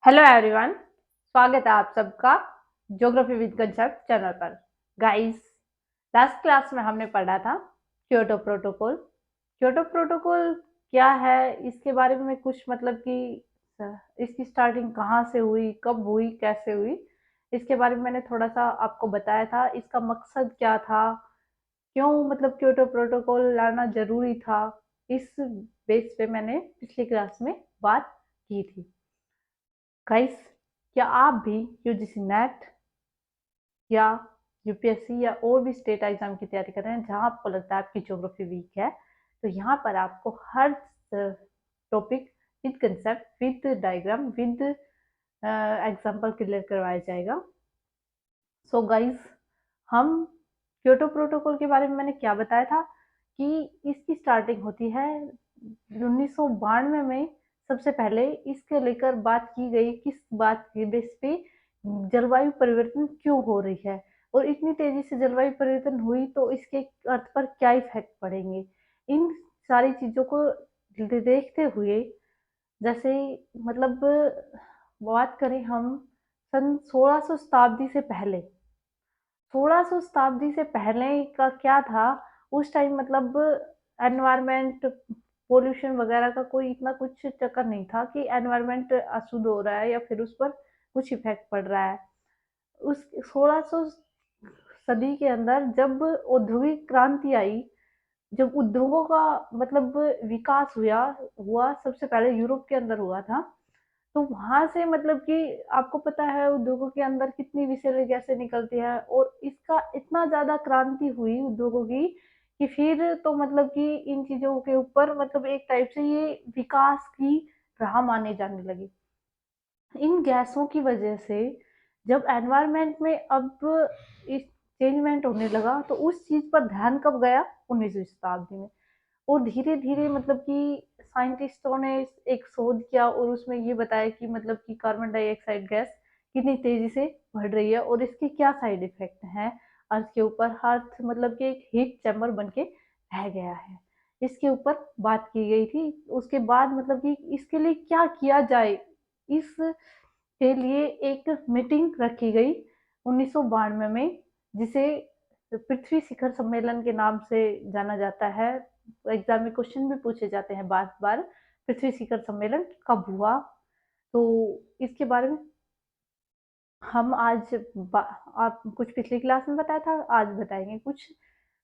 Hello everyone, स्वागत है आप सबका ज्योग्राफी विद कंसेप्ट चैनल पर। गाइस, लास्ट क्लास में हमने पढ़ा था क्योटो प्रोटोकॉल। क्योटो प्रोटोकॉल क्या है, इसके बारे में कुछ मतलब कि इसकी स्टार्टिंग कहाँ से हुई, कब हुई, कैसे हुई, इसके बारे में मैंने थोड़ा सा आपको बताया था। इसका मकसद क्या था, क्यों मतलब क्योटो प्रोटोकॉल लाना जरूरी था, इस बेस पे मैंने पिछली क्लास में बात की थी। गाइस, क्या आप भी यूजीसी नेट या यूपीएससी या और भी स्टेट एग्जाम की तैयारी कर रहे हैं जहां आपको लगता है आपकी ज्योग्राफी वीक है, तो यहाँ पर आपको हर topic with concept, with diagram, with example clear करवाया जाएगा। सो गाइस, हम क्योटो प्रोटोकॉल के बारे में मैंने क्या बताया था कि इसकी स्टार्टिंग होती है 1992 में। सबसे पहले इसके लेकर बात की गई, किस बात के बेस पे जलवायु परिवर्तन क्यों हो रही है और इतनी तेजी से जलवायु परिवर्तन हुई तो इसके अर्थ पर क्या इफेक्ट पड़ेंगे। इन सारी चीजों को देखते हुए, जैसे मतलब बात करें हम सन 1600 शताब्दी से पहले, 1600 शताब्दी से पहले का क्या था। उस टाइम मतलब एनवायरमेंट, पोल्यूशन वगैरह का कोई इतना कुछ चक्कर नहीं था कि एनवायरमेंट अशुद्ध हो रहा है या फिर उस पर कुछ इफेक्ट पड़ रहा है। उस 1600 सदी के अंदर जब औद्योगिक क्रांति आई, जब उद्योगों का मतलब विकास हुआ हुआ सबसे पहले यूरोप के अंदर हुआ था। तो वहां से मतलब कि आपको पता है उद्योगों के अंदर कितनी विषैली गैसें निकलती है और इसका इतना ज्यादा क्रांति हुई उद्योगों की कि फिर तो मतलब कि इन चीजों के ऊपर मतलब एक टाइप से ये विकास की राह माने जाने लगी। इन गैसों की वजह से जब एनवायरनमेंट में अब इस चेंजमेंट होने लगा तो उस चीज पर ध्यान कब गया, 19वीं शताब्दी में। और धीरे धीरे मतलब कि साइंटिस्टों ने एक शोध किया और उसमें ये बताया कि मतलब कि कार्बन डाइऑक्साइड गैस कितनी तेजी से बढ़ रही है और इसके क्या साइड इफेक्ट हैं अर्थ के ऊपर। अर्थ मतलब कि एक हीट चैम्बर बन के रह गया है, इसके ऊपर बात की गई थी। उसके बाद मतलब कि इसके लिए क्या किया जाए, इस के लिए एक मीटिंग रखी गई 1992 में, जिसे पृथ्वी शिखर सम्मेलन के नाम से जाना जाता है। एग्जाम में क्वेश्चन भी पूछे जाते हैं बार बार, पृथ्वी शिखर सम्मेलन कब हुआ। तो इसके बारे में हम आज आप कुछ पिछली क्लास में बताया था, आज बताएंगे कुछ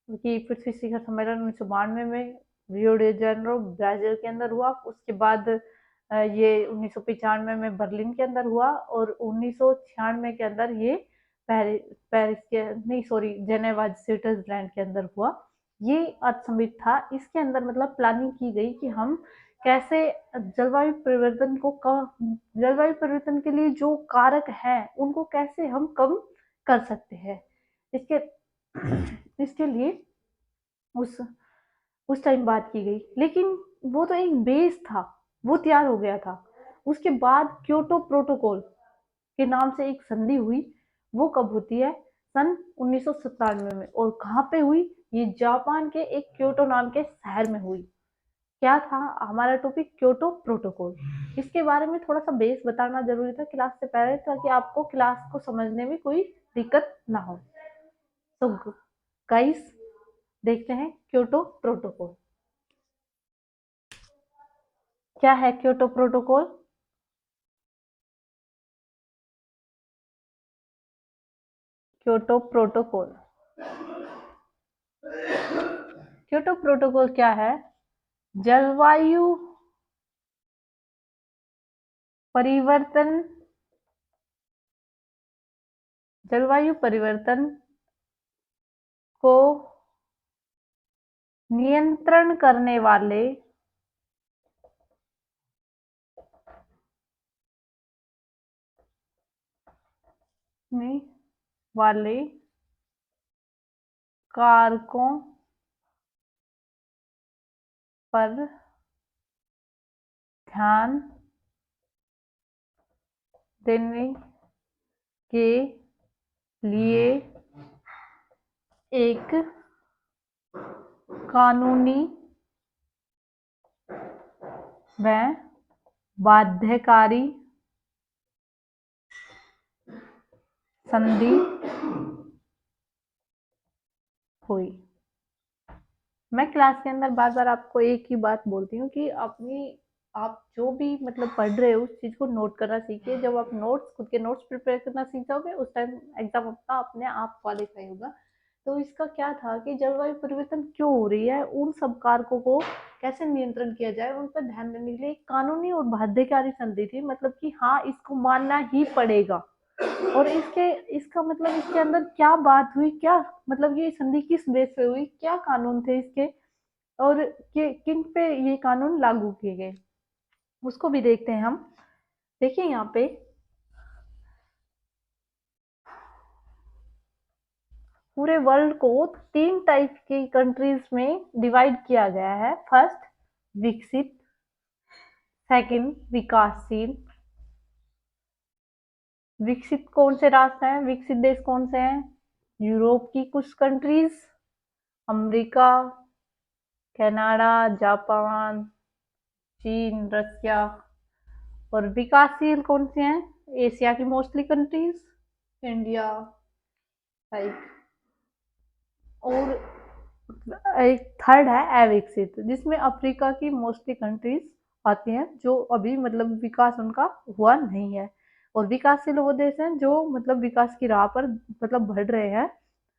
कि पृथ्वी शिखर सम्मेलन 1992 में रियो डी जेनेरो ब्राजील के अंदर हुआ। उसके बाद ये 1995 में बर्लिन के अंदर हुआ और 1996 के अंदर ये पेरिस पेरिस के नहीं सॉरी जेनेवा स्विट्जरलैंड के अंदर हुआ। ये अर्थ समिट था। इसके अंदर मतलब प्लानिंग की गई कि हम कैसे जलवायु परिवर्तन को जलवायु परिवर्तन के लिए जो कारक हैं उनको कैसे हम कम कर सकते हैं। इसके इसके लिए उस उस टाइम बात की गई, लेकिन वो तो एक बेस था, वो तैयार हो गया था। उसके बाद क्योटो प्रोटोकॉल के नाम से एक संधि हुई। वो कब होती है, सन 1997 में। और कहाँ पे हुई, ये जापान के एक क्योटो नाम के शहर में हुई। क्या था हमारा टॉपिक, क्योटो प्रोटोकॉल। इसके बारे में थोड़ा सा बेस बताना जरूरी था क्लास से पहले, ताकि आपको क्लास को समझने में कोई दिक्कत ना हो। तो गाइस, देखते हैं क्योटो प्रोटोकॉल क्या है। Kyoto protocol, Kyoto protocol, Kyoto protocol क्या है। जलवायु परिवर्तन, जलवायु परिवर्तन को नियंत्रण करने वाले वाले कारकों पर ध्यान देने के लिए एक कानूनी व बाध्यकारी संधि हुई। मैं क्लास के अंदर बार बार आपको एक ही बात बोलती हूँ कि आप जो भी मतलब पढ़ रहे हो उस चीज़ को नोट करना सीखिए। जब आप नोट्स खुद के नोट्स प्रिपेयर करना सीख जाओगे उस टाइम एग्जाम आपका अपने आप क्वालिफाई होगा। तो इसका क्या था कि जलवायु परिवर्तन क्यों हो रही है, उन सब कारकों को कैसे नियंत्रण किया जाए, उन पर ध्यान देने के लिए एक कानूनी और बाध्यकारी संधि थी, मतलब कि हाँ इसको मानना ही पड़ेगा। और इसका मतलब इसके अंदर क्या बात हुई, क्या मतलब ये संधि किस बेस पे हुई, क्या कानून थे इसके, और किन पे ये कानून लागू किए गए, उसको भी देखते हैं हम। देखिए यहाँ पे पूरे वर्ल्ड को 3 टाइप की कंट्रीज में डिवाइड किया गया है। फर्स्ट विकसित, सेकंड विकासशील। विकसित कौन से राष्ट्र हैं, विकसित देश कौन से हैं? यूरोप की कुछ कंट्रीज, अमेरिका, कनाडा, जापान, चीन, रसिया। और विकासशील कौन से हैं? एशिया की मोस्टली कंट्रीज, इंडिया टाइप। और एक थर्ड है अविकसित, जिसमें अफ्रीका की मोस्टली कंट्रीज आती हैं जो अभी मतलब विकास उनका हुआ नहीं है। और विकासशील वो देश हैं जो मतलब विकास की राह पर मतलब बढ़ रहे हैं,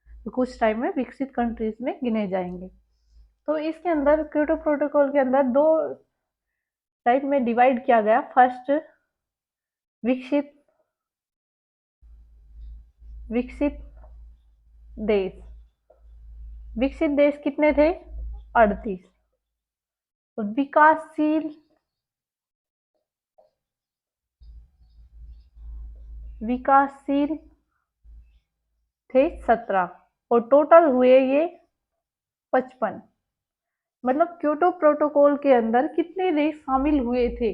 तो कुछ टाइम में विकसित कंट्रीज में गिने जाएंगे। तो इसके अंदर क्योटो प्रोटोकॉल के अंदर 2 टाइप में डिवाइड किया गया। फर्स्ट विकसित विकसित देश। विकसित देश कितने थे? 38। और विकासशील थे 17। और टोटल हुए ये 55। मतलब क्योटो प्रोटोकॉल के अंदर कितने देश शामिल हुए थे?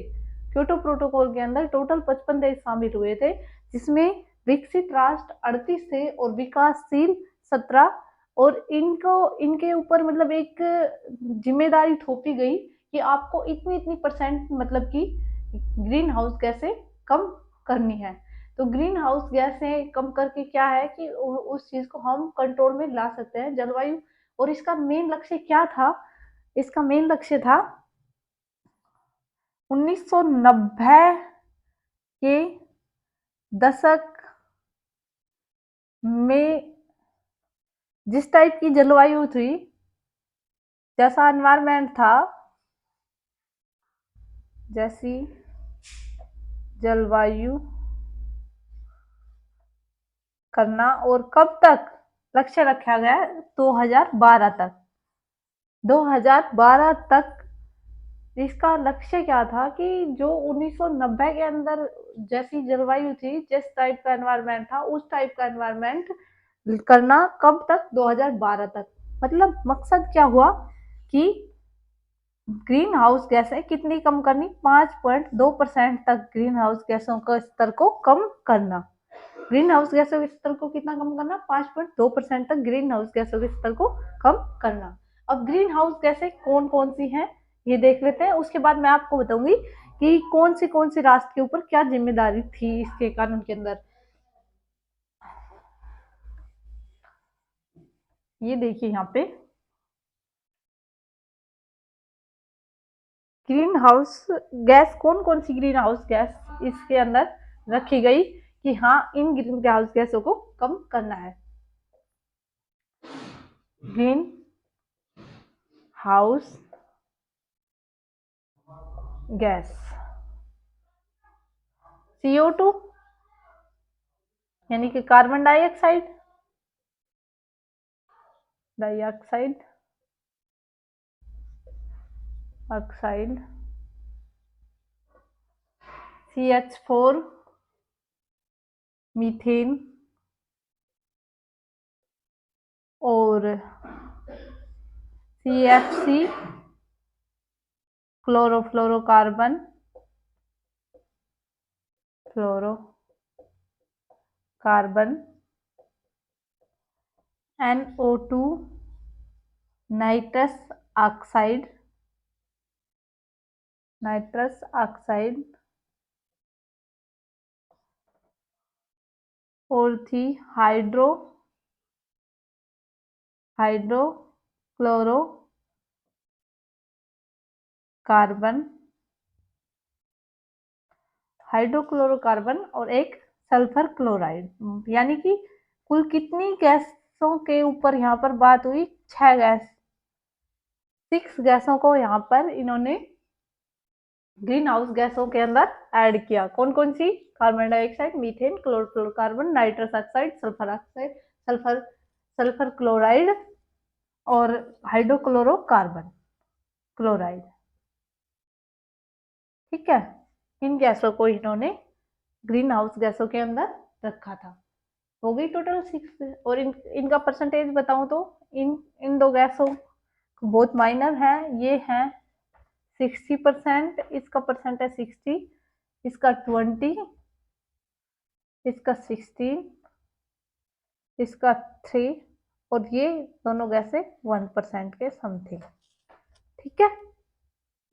क्योटो प्रोटोकॉल के अंदर टोटल 55 देश शामिल हुए थे, जिसमें विकसित राष्ट्र 38 थे और विकासशील 17। और इनके ऊपर मतलब एक जिम्मेदारी थोपी गई कि आपको इतनी इतनी परसेंट मतलब कि ग्रीन हाउस गैसें कम करनी है। तो ग्रीन हाउस गैसें कम करके क्या है कि उस चीज को हम कंट्रोल में ला सकते हैं, जलवायु। और इसका मेन लक्ष्य क्या था? इसका मेन लक्ष्य था 1990 के दशक में जिस टाइप की जलवायु थी, जैसा एनवायरमेंट था, जैसी जलवायु करना। और कब तक लक्ष्य रखा गया? 2012 तक। 2012 तक इसका लक्ष्य क्या था कि जो 1990 के अंदर जैसी जलवायु थी, जिस टाइप का एनवायरमेंट था, उस टाइप का एनवायरमेंट करना। कब तक? 2012 तक। मतलब मकसद क्या हुआ कि ग्रीन हाउस गैसें कितनी कम करनी? 5.2% तक ग्रीन हाउस गैसों का स्तर को कम करना। ग्रीन हाउस गैसों के स्तर को कितना कम करना? 5.2% तक ग्रीन हाउस गैसों के स्तर को कम करना। अब ग्रीन हाउस गैसें कौन कौन सी हैं ये देख लेते हैं, उसके बाद मैं आपको बताऊंगी कि कौन सी राष्ट्र के ऊपर क्या जिम्मेदारी थी इसके कानून के अंदर। ये देखिए यहाँ पे ग्रीन हाउस गैस, कौन सी ग्रीन हाउस गैस इसके अंदर रखी गई कि हाँ इन ग्रीन हाउस गैसों को कम करना है। ग्रीन हाउस गैस CO2 यानी कि carbon dioxide, dioxide oxide, CH4 methane, और CFC chlorofluorocarbon, fluorocarbon, NO2 nitrous oxide, nitrous oxide, और थी हाइड्रोक्लोरोकार्बन, हाइड्रोक्लोरोकार्बन और एक सल्फर क्लोराइड। यानी कि कुल कितनी गैसों के ऊपर यहाँ पर बात हुई? 6 गैस, 6 गैसों को यहाँ पर इन्होंने ग्रीन हाउस गैसों के अंदर ऐड किया। कौन कौन सी? Carbon dioxide, methane, chlorofluorocarbon, nitrous oxide, sulphur sulphur chloride और हाइड्रोक्लोरोकार्बन क्लोराइड। ठीक है, इन गैसों को इन्होंने ग्रीन हाउस गैसों के अंदर रखा था। हो गई टोटल 6। और इनका परसेंटेज बताऊं तो इन दो गैसों बहुत माइनर है। ये है 60%, इसका परसेंट है 60, इसका 20, इसका 16, इसका 3 और ये दोनों गैसें 1% के समथिंग। ठीक है,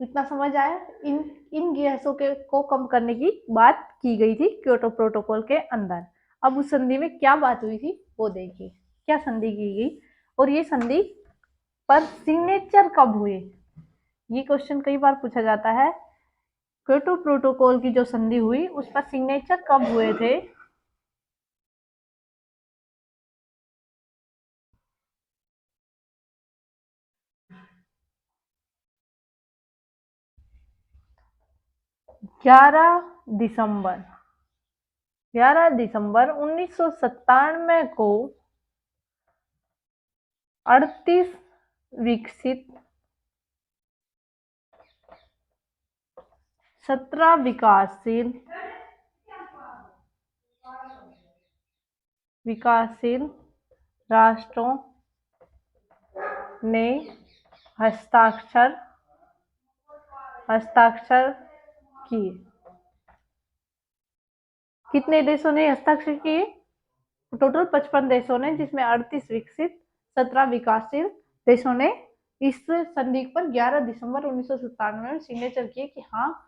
इतना समझ आया? इन गैसों के को कम करने की बात की गई थी क्योटो प्रोटोकॉल के अंदर। अब उस संधि में क्या बात हुई थी वो देखिए, क्या संधि की गई और ये संधि पर सिग्नेचर कब हुए? ये क्वेश्चन कई बार पूछा जाता है। क्योटो प्रोटोकॉल की जो संधि हुई उस पर सिग्नेचर कब हुए थे? दिसंबर 11 दिसंबर 1997 को 38 विकसित 17 विकासशील राष्ट्रों ने हस्ताक्षर किए। कितने देशों ने हस्ताक्षर किए? टोटल 55 देशों ने, जिसमें 38 विकसित 17 विकासशील देशों ने इस संधि पर 11 दिसंबर 1997 में सिग्नेचर किए कि हाँ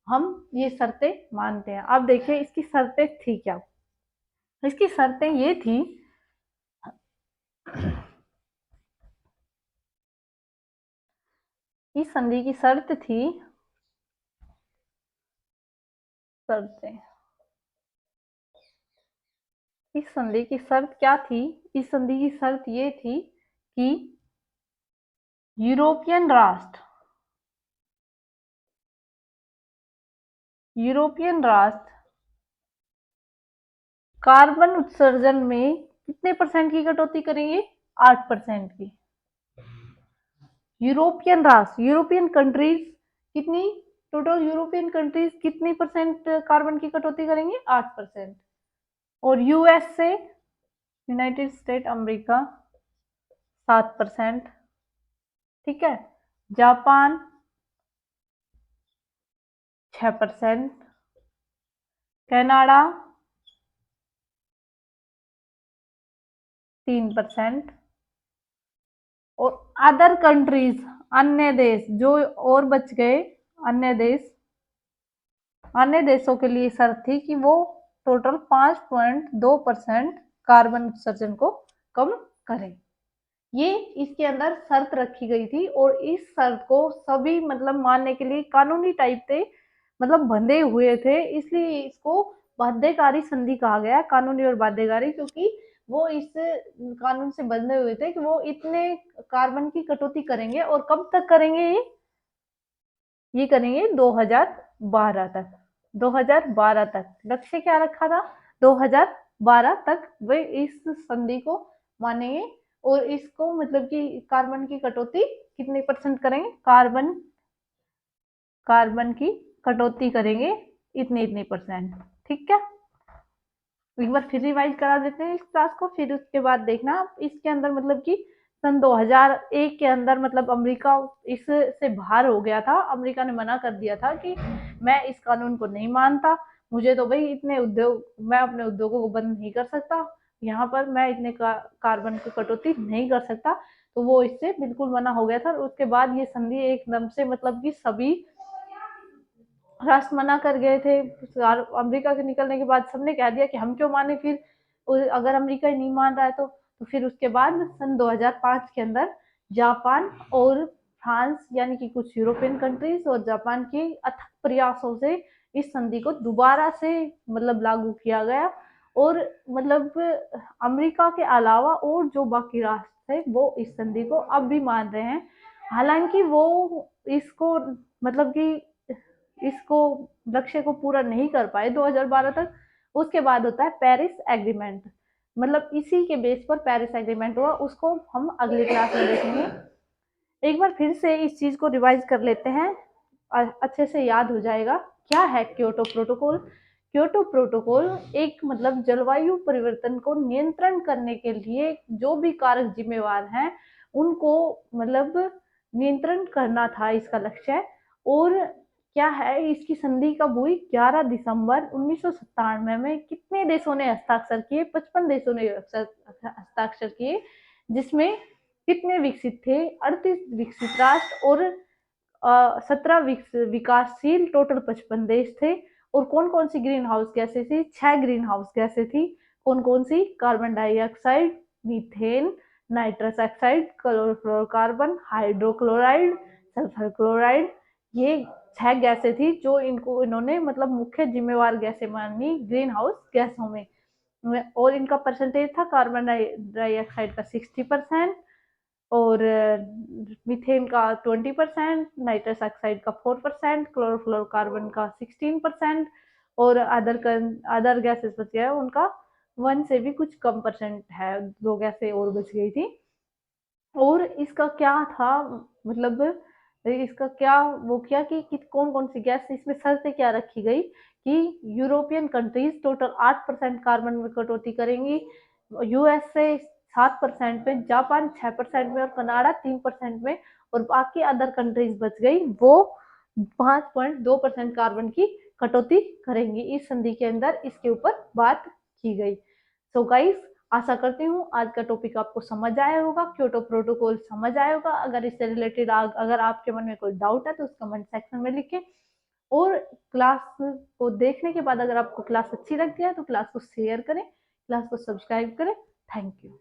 हम ये शर्तें मानते हैं। अब देखिए इसकी शर्तें थी क्या? इसकी शर्तें ये थी, इस संधि की शर्त थी, शर्तें, इस संधि की शर्त क्या थी? इस संधि की शर्त ये थी कि यूरोपियन राष्ट्र कार्बन उत्सर्जन में कितने परसेंट की कटौती करेंगे? 8% की। यूरोपियन कंट्रीज कितनी? टोटल यूरोपियन कंट्रीज कितनी परसेंट कार्बन की कटौती करेंगे? 8%। और यूएसए, यूनाइटेड स्टेट अमेरिका 7%। ठीक है, जापान 6%, कनाडा 3% और अदर कंट्रीज, अन्य देश जो और बच गए, अन्य देशों के लिए शर्त थी कि वो टोटल 5.2% कार्बन उत्सर्जन को कम करें। ये इसके अंदर शर्त रखी गई थी और इस शर्त को सभी मतलब मानने के लिए कानूनी टाइप से मतलब बंधे हुए थे, इसलिए इसको बाध्यकारी संधि कहा गया, कानूनी और बाध्यकारी, क्योंकि वो इस कानून से बंधे हुए थे कि वो इतने कार्बन की कटौती करेंगे। और कब तक करेंगे? ये करेंगे 2012 तक। 2012 तक लक्ष्य क्या रखा था? 2012 तक वे इस संधि को मानेंगे और इसको मतलब कि कार्बन की कटौती कितने परसेंट करेंगे? कार्बन की कटौती करेंगे इतने परसेंट। ठीक है, एक बार फिर रिवाइज करा देते हैं इस क्लास को, फिर उसके बाद देखना इसके अंदर मतलब कि सन 2001 के अंदर मतलब अमेरिका इससे बाहर हो गया था। अमेरिका ने मना कर दिया था कि मैं इस कानून को नहीं मानता, मुझे तो भाई इतने उद्योग, मैं अपने उद्योगों को बंद नहीं कर सकता, यहाँ पर मैं इतने कार्बन की कटौती नहीं कर सकता, तो वो इससे बिल्कुल मना हो गया था। उसके बाद ये संधि एकदम से मतलब कि सभी राष्ट्र मना कर गए थे। अमेरिका के निकलने के बाद सबने कह दिया कि हम क्यों माने फिर और अगर अमेरिका ही नहीं मान रहा है तो फिर उसके बाद सन 2005 के अंदर जापान और फ्रांस यानी कि कुछ यूरोपियन कंट्रीज और जापान के अथक प्रयासों से इस संधि को दोबारा से मतलब लागू किया गया। और मतलब अमेरिका के अलावा और जो बाकी राष्ट्र थे वो इस संधि को अब भी मान रहे हैं। हालांकि वो इसको मतलब कि इसको लक्ष्य को पूरा नहीं कर पाए 2012 तक। उसके बाद होता है पेरिस एग्रीमेंट, मतलब इसी के बेस पर पेरिस एग्रीमेंट हुआ, उसको हम अगली क्लास में देखेंगे। एक बार फिर से इस चीज को रिवाइज कर लेते हैं, अच्छे से याद हो जाएगा। क्या है क्योटो प्रोटोकॉल? क्योटो प्रोटोकॉल एक मतलब जलवायु परिवर्तन को नियंत्रण करने के लिए जो भी कारक जिम्मेवार हैं उनको मतलब नियंत्रण करना था इसका लक्ष्य। और क्या है, इसकी संधि कब हुई? 11 दिसंबर 1997 में। कितने देशों ने हस्ताक्षर किए? 55 देशों ने हस्ताक्षर किए, जिसमें कितने विकसित थे? 38 विकसित राष्ट्र और 17 विकासशील, टोटल 55 देश थे। और कौन कौन सी ग्रीन हाउस गैसें थी? 6 ग्रीन हाउस गैसें थी। कौन कौन सी? Carbon dioxide, methane, nitrous oxide, chlorofluorocarbon, hydrochloride, sulphur chloride. ये 6 गैसें थी जो इन्होंने मतलब मुख्य जिम्मेवार गैसें मानी ग्रीन हाउस गैसों में। और इनका परसेंटेज था कार्बन डाइऑक्साइड का 60%, और मीथेन का 20%, नाइट्रस ऑक्साइड का 4%, क्लोरोफ्लोरोकार्बन का 16%, और अदर गैसेस बच गया उनका 1 से भी कुछ कम परसेंट है, 2 गैसें और बच गई थी। और इसका क्या था मतलब इसका क्या वो किया कि कौन कौन सी गैस, इसमें शर्तें क्या रखी गई कि यूरोपियन कंट्रीज टोटल 8% कार्बन में कटौती करेंगी, यूएसए 7% में, जापान 6% में और कनाडा 3% में, और बाकी अदर कंट्रीज बच गई वो 5.2% कार्बन की कटौती करेंगी। इस संधि के अंदर इसके ऊपर बात की गई। सो गाइस, आशा करती हूँ आज का टॉपिक आपको समझ आया होगा, क्योटो प्रोटोकॉल समझ आया होगा। अगर इससे रिलेटेड अगर आपके मन में कोई डाउट है तो उस कमेंट सेक्शन में लिखें। और क्लास को देखने के बाद अगर आपको क्लास अच्छी लगती है तो क्लास को शेयर करें, क्लास को सब्सक्राइब करें। Thank you.